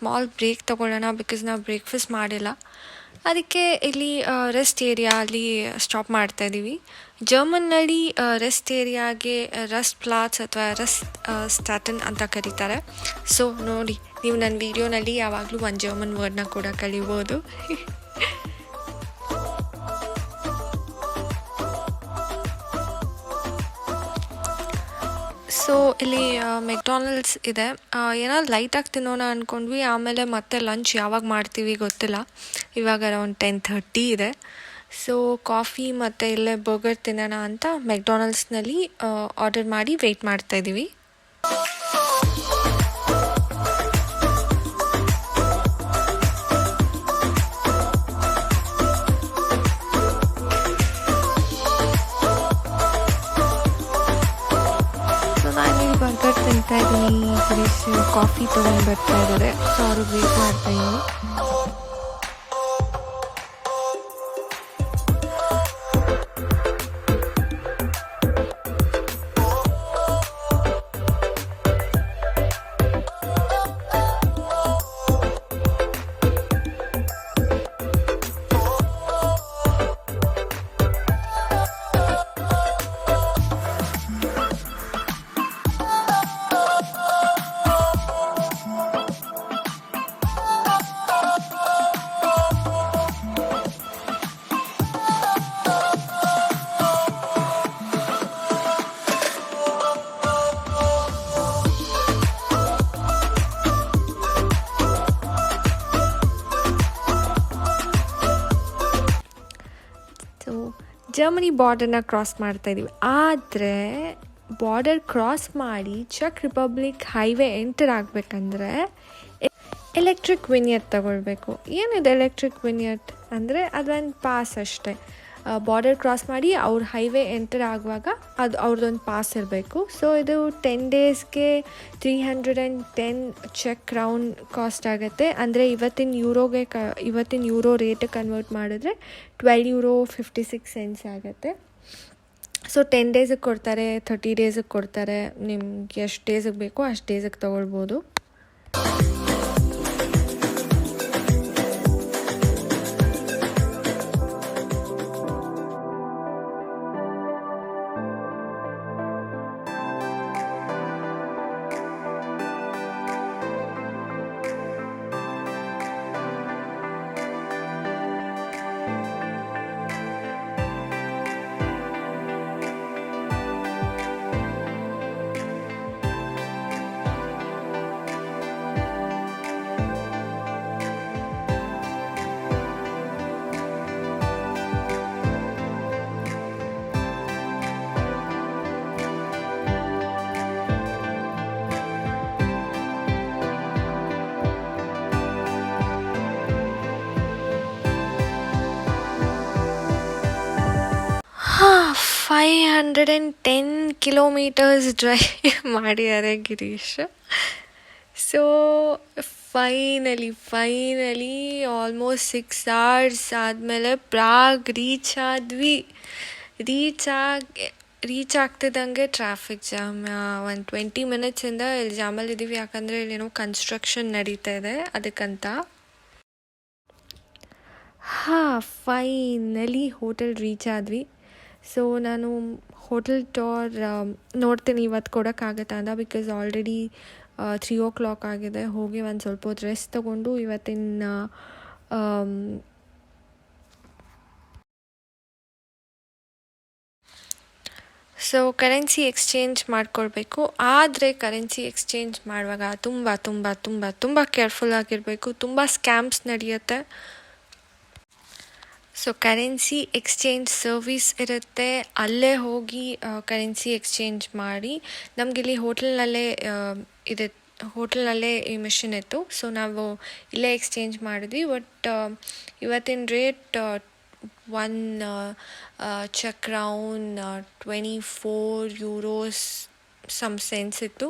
Small break ತೊಗೊಳ್ಳೋಣ because ನಾವು breakfast ಮಾಡಿಲ್ಲ. ಅದಕ್ಕೆ ಇಲ್ಲಿ ರೆಸ್ಟ್ ಏರಿಯಾ ಅಲ್ಲಿ ಸ್ಟಾಪ್ ಮಾಡ್ತಾಯಿದ್ದೀವಿ. ಜರ್ಮನ್ನಲ್ಲಿ ರೆಸ್ಟ್ ಏರಿಯಾಗೆ ರಸ್ಟ್ ಪ್ಲಾಟ್ಸ್ ಅಥವಾ ರಸ್ಟ್ ಸ್ಟಾಟನ್ ಅಂತ ಕರೀತಾರೆ. ಸೊ ನೋಡಿ, ನೀವು ನನ್ನ ವೀಡಿಯೋನಲ್ಲಿ ಯಾವಾಗಲೂ ಒಂದು ಜರ್ಮನ್ ವರ್ಡ್ನ ಕೂಡ ಕಲಿಬೋದು. ಸೊ ಇಲ್ಲಿ ಮೆಕ್ಡಾನಲ್ಡ್ಸ್ ಇದೆ. ಏನಾದ್ರು ಲೈಟಾಗಿ ತಿನ್ನೋಣ ಅಂದ್ಕೊಂಡ್ವಿ, ಆಮೇಲೆ ಮತ್ತೆ ಲಂಚ್ ಯಾವಾಗ ಮಾಡ್ತೀವಿ ಗೊತ್ತಿಲ್ಲ. ಇವಾಗ ಅರೌಂಡ್ 10:30 ಇದೆ. ಸೊ ಕಾಫಿ ಮತ್ತು ಇಲ್ಲೇ ಬರ್ಗರ್ ತಿನ್ನೋಣ ಅಂತ ಮೆಕ್ಡಾನಲ್ಡ್ಸ್ನಲ್ಲಿ ಆರ್ಡರ್ ಮಾಡಿ ವೆಯ್ಟ್ ಮಾಡ್ತಾಯಿದ್ದೀವಿ. ಬರ್ಗರ್ ತಿಂತಾ ಇದ್ದೀನಿ, ಗಿರೀಶ್ ಕಾಫಿ ತೊಗೊಂಡು ಬರ್ತಾ ಇದ್ದಾರೆ. ಸೊ ಅವ್ರಿಗೆ ವೇಟ್ ಮಾಡ್ತಾ ಇದ್ದೀನಿ. ಜರ್ಮನಿ ಬಾರ್ಡರ್ನ ಕ್ರಾಸ್ ಮಾಡ್ತಾಯಿದ್ದೀವಿ. ಆದರೆ ಬಾರ್ಡರ್ ಕ್ರಾಸ್ ಮಾಡಿ ಚೆಕ್ ರಿಪಬ್ಲಿಕ್ ಹೈವೇ ಎಂಟರ್ ಆಗಬೇಕಂದ್ರೆ ಎಲೆಕ್ಟ್ರಿಕ್ ವಿನಿಯಟ್ ತಗೊಳ್ಬೇಕು. ಏನಿದೆ ಎಲೆಕ್ಟ್ರಿಕ್ ವಿನಿಯಟ್ ಅಂದರೆ ಅದೊಂದು ಪಾಸ್ ಅಷ್ಟೇ. ಬಾರ್ಡರ್ ಕ್ರಾಸ್ ಮಾಡಿ ಅವ್ರ ಹೈವೇ ಎಂಟರ್ ಆಗುವಾಗ ಅದು ಅವ್ರದ್ದೊಂದು ಪಾಸ್ ಇರಬೇಕು. ಸೊ ಇದು 10 ಡೇಸ್ಗೆ 310 ಚೆಕ್ ಕ್ರೌನ್ ಕಾಸ್ಟ್ ಆಗುತ್ತೆ. ಅಂದರೆ ಇವತ್ತಿನ ಯೂರೋ ರೇಟಿಗೆ ಕನ್ವರ್ಟ್ ಮಾಡಿದ್ರೆ €12.56 ಆಗುತ್ತೆ. ಸೊ 10 ಡೇಸಿಗೆ ಕೊಡ್ತಾರೆ, 30 ಡೇಸಿಗೆ ಕೊಡ್ತಾರೆ. ನಿಮ್ಗೆ ಎಷ್ಟು ಡೇಸಿಗೆ ಬೇಕೋ ಅಷ್ಟು ಡೇಸಿಗೆ ತೊಗೊಳ್ಬೋದು. ಹಾಂ, 510 ಕಿಲೋಮೀಟರ್ಸ್ ಡ್ರೈವ್ ಮಾಡಿದ್ದಾರೆ Girish. So finally almost 6 hours ಆದಮೇಲೆ ಪ್ರಾಗ್ ರೀಚ್ ಆದ್ವಿ. ರೀಚ್ ಆಗ್ತಿದ್ದಂಗೆ ಟ್ರಾಫಿಕ್ ಜಾಮ್. ಒಂದು 20 ಮಿನಿಟ್ಸಿಂದ ಇಲ್ಲಿ ಜಾಮಲ್ಲಿದ್ದೀವಿ, ಯಾಕಂದರೆ ಇಲ್ಲೇನೋ ಕನ್ಸ್ಟ್ರಕ್ಷನ್ ನಡೀತಾ ಇದೆ ಅದಕ್ಕಂತ. ಫೈನಲಿ ಹೋಟೆಲ್ ರೀಚ್ ಆದ್ವಿ. ಸೊ ನಾನು ಹೋಟೆಲ್ ಟೂರ್ ನೋಡ್ತೀನಿ ಇವತ್ತು ಕೊಡೋಕ್ಕಾಗತ್ತಾ ಅಂತ, ಬಿಕಾಸ್ ಆಲ್ರೆಡಿ 3 o'clock ಆಗಿದೆ. ಹೋಗಿ ಒಂದು ಸ್ವಲ್ಪ ಹೊತ್ತು ರೆಸ್ಟ್ ತೊಗೊಂಡು ಇವತ್ತಿನ ಸೊ ಕರೆನ್ಸಿ ಎಕ್ಸ್ಚೇಂಜ್ ಮಾಡ್ಕೊಳ್ಬೇಕು. ಆದರೆ ಕರೆನ್ಸಿ ಎಕ್ಸ್ಚೇಂಜ್ ಮಾಡುವಾಗ ತುಂಬ ತುಂಬ ತುಂಬ ತುಂಬ ಕೇರ್ಫುಲ್ ಆಗಿರಬೇಕು. ತುಂಬ ಸ್ಕ್ಯಾಮ್ಸ್ ನಡೆಯುತ್ತೆ. ಸೊ ಕರೆನ್ಸಿ ಎಕ್ಸ್ಚೇಂಜ್ ಸರ್ವಿಸ್ ಇರುತ್ತೆ, ಅಲ್ಲೇ ಹೋಗಿ ಕರೆನ್ಸಿ ಎಕ್ಸ್ಚೇಂಜ್ ಮಾಡಿ. ನಮಗಿಲ್ಲಿ ಹೋಟೆಲ್ನಲ್ಲೇ ಈ ಮಿಷನ್ ಇತ್ತು. ಸೊ ನಾವು ಇಲ್ಲೇ ಎಕ್ಸ್ಚೇಂಜ್ ಮಾಡಿದ್ವಿ. ಬಟ್ ಇವತ್ತಿನ ರೇಟ್ ಒಂದು ಚೆಕ್ ಕ್ರೌನ್ €24 ಸಮ್ ಸೆನ್ಸ್ ಇತ್ತು.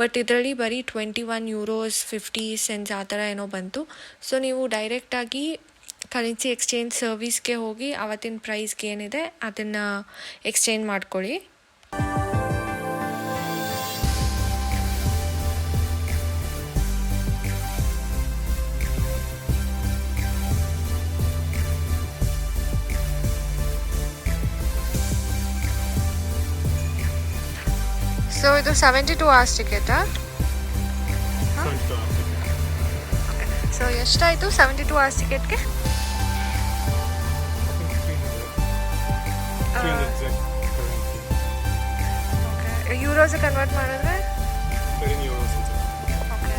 ಬಟ್ ಇದರಲ್ಲಿ ಬರೀ €21.50 ಆ ಥರ ಏನೋ ಬಂತು. ಸೊ ನೀವು ಡೈರೆಕ್ಟಾಗಿ ಕರೆನ್ಸಿ ಎಕ್ಸ್ಚೇಂಜ್ ಸರ್ವಿಸ್ಗೆ ಹೋಗಿ ಅವತ್ತಿನ ಪ್ರೈಸ್ಗೆ ಏನಿದೆ ಅದನ್ನು ಎಕ್ಸ್ಚೇಂಜ್ ಮಾಡ್ಕೊಳ್ಳಿ. ಸೊ ಇದು 72 hours ಟಿಕೆಟಾ? ಸೊ ಎಷ್ಟಾಯಿತು 72 hours ಟಿಕೆಟ್ಗೆ? ಯೂರೋಸ್ ಕನ್ವರ್ಟ್ ಮಾಡಿದ್ರೆ okay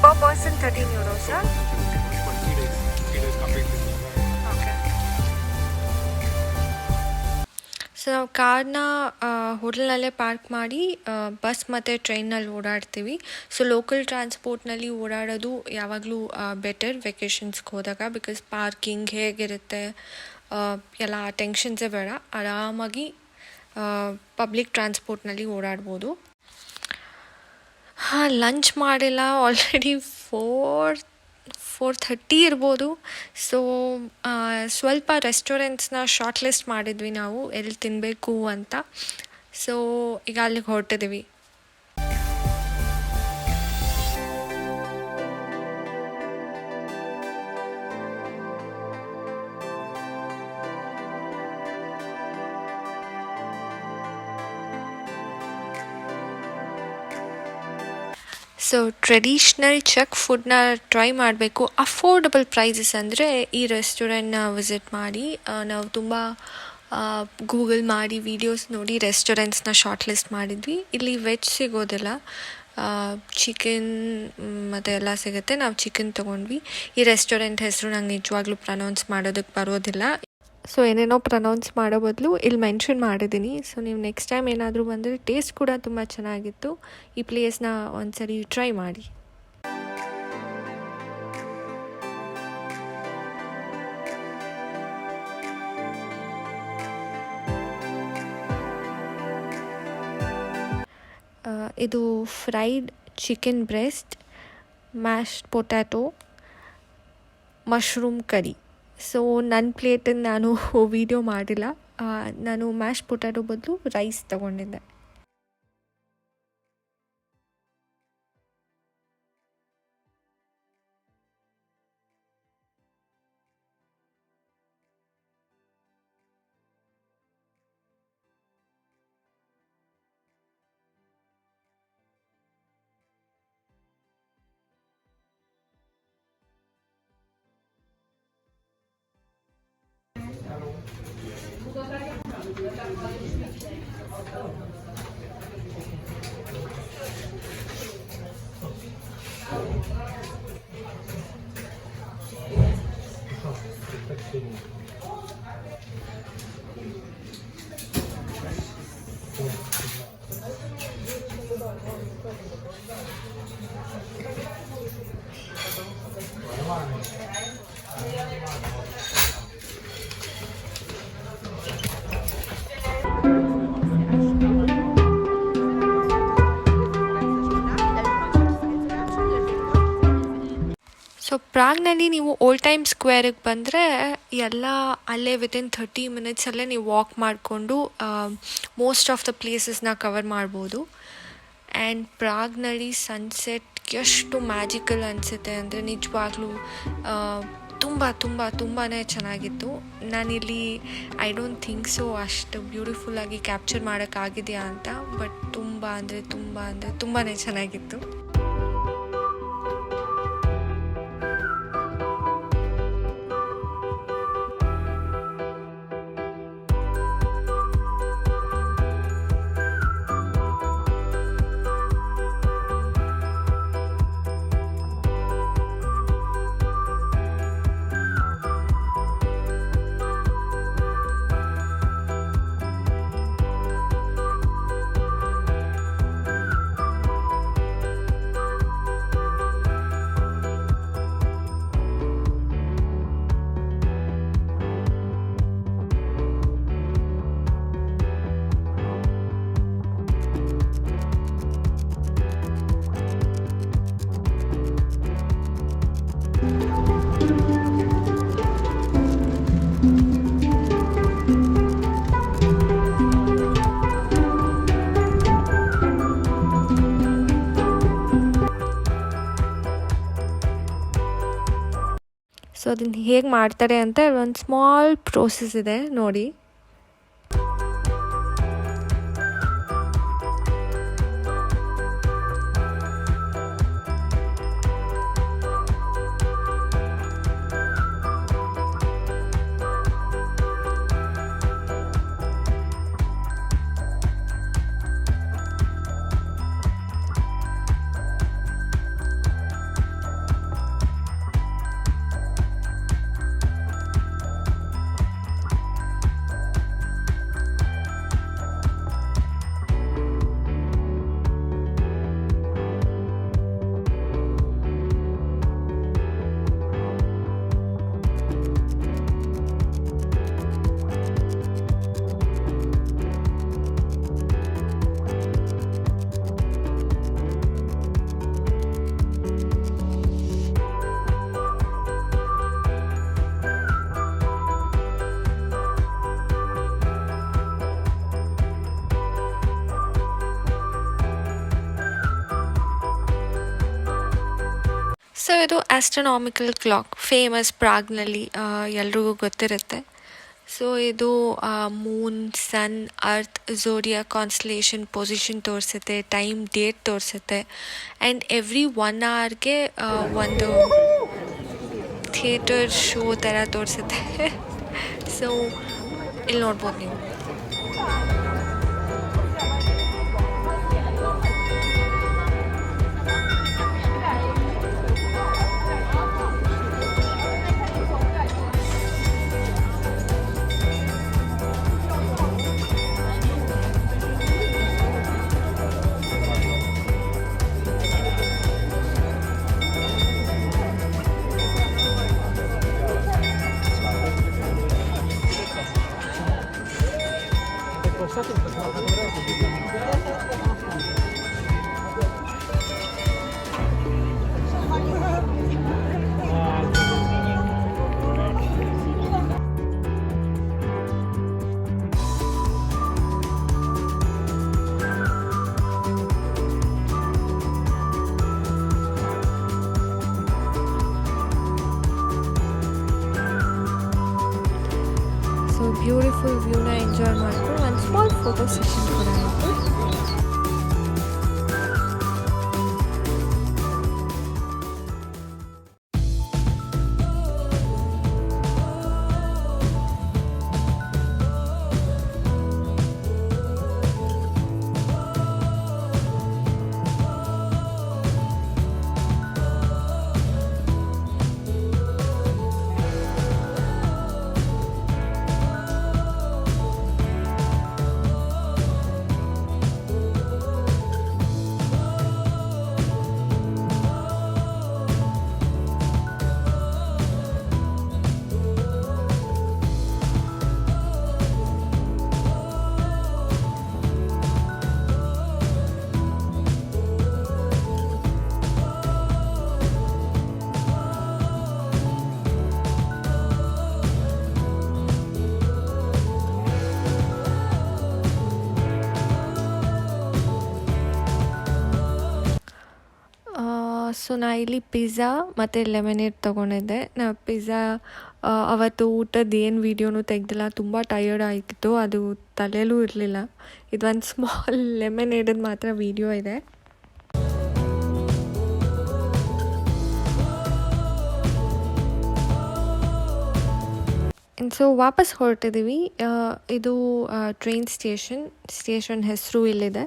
per person 13 euros. Okay. So ನಾವು ಕಾರ್ನ ಹೋಟೆಲ್ನಲ್ಲೇ ಪಾರ್ಕ್ ಮಾಡಿ ಬಸ್ ಮತ್ತು ಟ್ರೈನಲ್ಲಿ ಓಡಾಡ್ತೀವಿ. ಸೊ ಲೋಕಲ್ ಟ್ರಾನ್ಸ್ಪೋರ್ಟ್ನಲ್ಲಿ ಓಡಾಡೋದು ಯಾವಾಗಲೂ ಬೆಟರ್ ವೆಕೇಷನ್ಸ್ಗೆ ಹೋದಾಗ, ಬಿಕಾಸ್ ಪಾರ್ಕಿಂಗ್ ಹೇಗಿರುತ್ತೆ ಎಲ್ಲ ಟೆನ್ಷನ್ಸೇ ಬೇಡ, ಆರಾಮಾಗಿ ಪಬ್ಲಿಕ್ ಟ್ರಾನ್ಸ್ಪೋರ್ಟ್ನಲ್ಲಿ ಓಡಾಡ್ಬೋದು. ಲಂಚ್ ಮಾಡಿಲ್ಲ, ಆಲ್ರೆಡಿ 4:30 ಇರ್ಬೋದು. ಸೊ ಸ್ವಲ್ಪ ರೆಸ್ಟೋರೆಂಟ್ಸ್ನ ಶಾರ್ಟ್ ಲಿಸ್ಟ್ ಮಾಡಿದ್ವಿ ನಾವು ಎಲ್ಲಿ ತಿನ್ನಬೇಕು ಅಂತ. ಸೊ ಈಗ ಅಲ್ಲಿಗೆ ಹೊರಟಿದ್ದೀವಿ. ಸೊ ಟ್ರೆಡಿಷ್ನಲ್ ಚೆಕ್ ಫುಡ್ನ ಟ್ರೈ ಮಾಡಬೇಕು. ಅಫೋರ್ಡಬಲ್ ಪ್ರೈಸಸ್ ಅಂದರೆ ಈ ರೆಸ್ಟೋರೆಂಟ್ನ ವಿಸಿಟ್ ಮಾಡಿ. ನಾವು ತುಂಬ ಗೂಗಲ್ ಮಾಡಿ ವೀಡಿಯೋಸ್ ನೋಡಿ ರೆಸ್ಟೋರೆಂಟ್ಸ್ನ ಶಾರ್ಟ್ ಲಿಸ್ಟ್ ಮಾಡಿದ್ವಿ. ಇಲ್ಲಿ ವೆಜ್ ಸಿಗೋದಿಲ್ಲ, ಚಿಕನ್ ಮತ್ತು ಎಲ್ಲ ಸಿಗುತ್ತೆ. ನಾವು ಚಿಕನ್ ತೊಗೊಂಡ್ವಿ. ಈ ರೆಸ್ಟೋರೆಂಟ್ ಹೆಸರು ನಂಗೆ ನಿಜವಾಗ್ಲೂ ಪ್ರನೌನ್ಸ್ ಮಾಡೋದಕ್ಕೆ ಬರೋದಿಲ್ಲ. ಸೊ ಏನೇನೋ ಪ್ರನೌನ್ಸ್ ಮಾಡೋ ಬದಲು ಇಲ್ಲಿ ಮೆನ್ಷನ್ ಮಾಡಿದ್ದೀನಿ. ಸೊ ನೀವು ನೆಕ್ಸ್ಟ್ ಟೈಮ್ ಏನಾದರೂ ಬಂದರೆ, ಟೇಸ್ಟ್ ಕೂಡ ತುಂಬ ಚೆನ್ನಾಗಿತ್ತು. ಈ ಪ್ಲೇಸ್ನ ಒಂದ್ಸರಿ ಟ್ರೈ ಮಾಡಿ. ಇದು fried chicken breast, mashed potato, mushroom curry. So ನನ್ನ ಪ್ಲೇಟನ್ನು ನಾನು ವೀಡಿಯೋ ಮಾಡಿಲ್ಲ. ನಾನು ಮ್ಯಾಶ್ ಪೊಟ್ಯಾಟೊ ಬದಲು ರೈಸ್ ತೊಗೊಂಡಿದ್ದೆ. ಸೊ ಪ್ರಾಗ್ನಲ್ಲಿ ನೀವು ಓಲ್ಡ್ ಟೈಮ್ ಸ್ಕ್ವೇರಿಗೆ ಬಂದರೆ ಎಲ್ಲ ಅಲ್ಲೇ ವಿತಿನ್ 30 ಮಿನಿಟ್ಸಲ್ಲೇ ನೀವು ವಾಕ್ ಮಾಡಿಕೊಂಡು ಮೋಸ್ಟ್ ಆಫ್ ದ ಪ್ಲೇಸಸ್ನ ಕವರ್ ಮಾಡ್ಬೋದು. ಆ್ಯಂಡ್ ಪ್ರಾಗ್ನಲ್ಲಿ ಸನ್ಸೆಟ್ ಎಷ್ಟು ಮ್ಯಾಜಿಕಲ್ ಅನಿಸುತ್ತೆ ಅಂದರೆ ನಿಜವಾಗ್ಲೂ ತುಂಬಾ ಚೆನ್ನಾಗಿತ್ತು. ನಾನಿಲ್ಲಿ ಐ ಡೋಂಟ್ ಥಿಂಕ್ ಸೊ ಅಷ್ಟು ಬ್ಯೂಟಿಫುಲ್ಲಾಗಿ ಕ್ಯಾಪ್ಚರ್ ಮಾಡೋಕ್ಕಾಗಿದೆಯಾ ಅಂತ, ಬಟ್ ತುಂಬಾ ಚೆನ್ನಾಗಿತ್ತು. ಸೊ ಅದನ್ನು ಹೇಗೆ ಮಾಡ್ತಾರೆ ಅಂತ ಒಂದು ಸ್ಮಾಲ್ ಪ್ರೋಸೆಸ್ ಇದೆ ನೋಡಿ. ಇದು ಆಸ್ಟ್ರೋನಾಮಿಕಲ್ ಕ್ಲಾಕ್, ಫೇಮಸ್ ಪ್ರಾಗ್ನಲ್ಲಿ, ಎಲ್ರಿಗೂ ಗೊತ್ತಿರುತ್ತೆ. ಸೊ ಇದು ಮೂನ್, ಸನ್, ಅರ್ತ್, ಝೋಡಿಯಾ ಕಾನ್ಸ್ಟಲೇಷನ್ ಪೊಸಿಷನ್ ತೋರಿಸುತ್ತೆ, ಟೈಮ್, ಡೇಟ್ ತೋರಿಸುತ್ತೆ. ಆ್ಯಂಡ್ ಎವ್ರಿ 1 hourಗೆ ಒಂದು ಥಿಯೇಟರ್ ಶೋ ಥರ ತೋರಿಸುತ್ತೆ. ಸೊ ಇಲ್ಲಿ ನೋಡ್ಬೋದು ನೀವು. ಸೊ ಬ್ಯೂಟಿಫುಲ್ ವ್ಯೂನ ಎಂಜಾಯ್ ಮಾಡ್ಕೊಂಡು ಒಂದು ಸ್ಮಾಲ್ ಫೋಟೋ ಸೆಷನ್ ಕೂಡ ಆಯಿತು. ಸೊ ನಾ ಇಲ್ಲಿ ಪಿಜ್ಜಾ ಮತ್ತು ಲೆಮನೇಡ್ ತೊಗೊಂಡಿದ್ದೆ. ನಾ ಪಿಜ್ಜಾ ಅವತ್ತು ಊಟದ ಏನು ವೀಡಿಯೋನೂ ತೆಗೆದಿಲ್ಲ, ತುಂಬ ಟಯರ್ಡ್ ಆಗಿತ್ತು, ಅದು ತಲೆಯಲ್ಲೂ ಇರಲಿಲ್ಲ. ಇದೊಂದು ಸ್ಮಾಲ್ ಲೆಮನೇಡದ್ದು ಮಾತ್ರ ವೀಡಿಯೋ ಇದೆ. ಸೊ ವಾಪಸ್ ಹೊರಟಿದ್ದೀವಿ. ಇದು ಟ್ರೈನ್ ಸ್ಟೇಷನ್ ಹೆಸರು ಇಲ್ಲಿದೆ.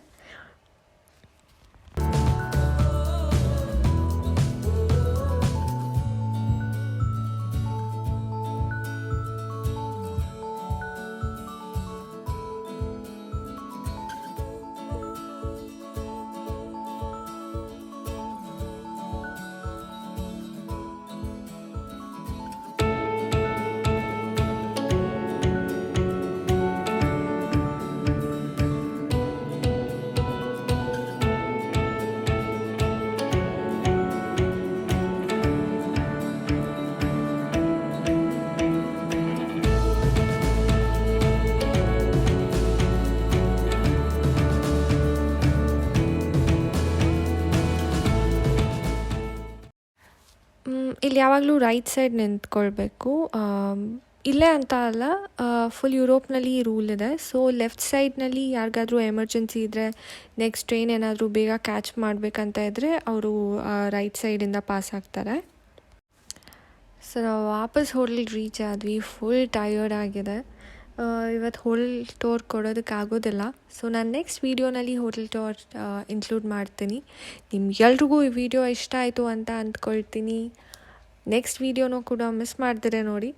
ಇಲ್ಲಿ ಯಾವಾಗಲೂ ರೈಟ್ ಸೈಡ್ ನಿಂತ್ಕೊಳ್ಬೇಕು. ಇಲ್ಲೇ ಅಂತ ಅಲ್ಲ, ಫುಲ್ ಯುರೋಪ್ನಲ್ಲಿ ಈ ರೂಲ್ ಇದೆ. ಸೊ ಲೆಫ್ಟ್ ಸೈಡ್ನಲ್ಲಿ ಯಾರಿಗಾದ್ರೂ ಎಮರ್ಜೆನ್ಸಿ ಇದ್ದರೆ, ನೆಕ್ಸ್ಟ್ ಟ್ರೈನ್ ಏನಾದರೂ ಬೇಗ ಕ್ಯಾಚ್ ಮಾಡಬೇಕಂತ ಇದ್ದರೆ ಅವರು ರೈಟ್ ಸೈಡಿಂದ ಪಾಸ್ ಆಗ್ತಾರೆ. ಸೊ ನಾವು ವಾಪಸ್ ಹೋಟೆಲ್ ರೀಚ್ ಆದ್ವಿ. ಫುಲ್ ಟಯರ್ಡ್ ಆಗಿದೆ. ಇವತ್ತು ಹೋಟೆಲ್ ಟೂರ್ ಕೊಡೋದಕ್ಕಾಗೋದಿಲ್ಲ. ಸೊ ನಾನು ನೆಕ್ಸ್ಟ್ ವೀಡಿಯೋನಲ್ಲಿ ಹೋಟೆಲ್ ಟೂರ್ ಇನ್ಕ್ಲೂಡ್ ಮಾಡ್ತೀನಿ. ನಿಮ್ಗೆಲ್ರಿಗೂ ಈ ವಿಡಿಯೋ ಇಷ್ಟ ಆಯಿತು ಅಂತ ಅಂದ್ಕೊಳ್ತೀನಿ. ನೆಕ್ಸ್ಟ್ ವೀಡಿಯೋನೂ ಕೂಡ ಮಿಸ್ ಮಾಡ್ದಿರೆ ನೋಡಿ.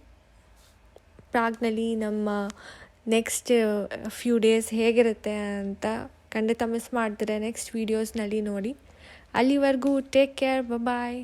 ಪ್ರಾಗ್ನಲ್ಲಿ ನಮ್ಮ ನೆಕ್ಸ್ಟ್ ಫ್ಯೂ ಡೇಸ್ ಹೇಗಿರುತ್ತೆ ಅಂತ ಖಂಡಿತ ಮಿಸ್ ಮಾಡ್ದಿರೆ ನೆಕ್ಸ್ಟ್ ವೀಡಿಯೋಸ್ನಲ್ಲಿ ನೋಡಿ. ಅಲ್ಲಿವರೆಗೂ ಟೇಕ್ ಕೇರ್, ಬಾಯ್.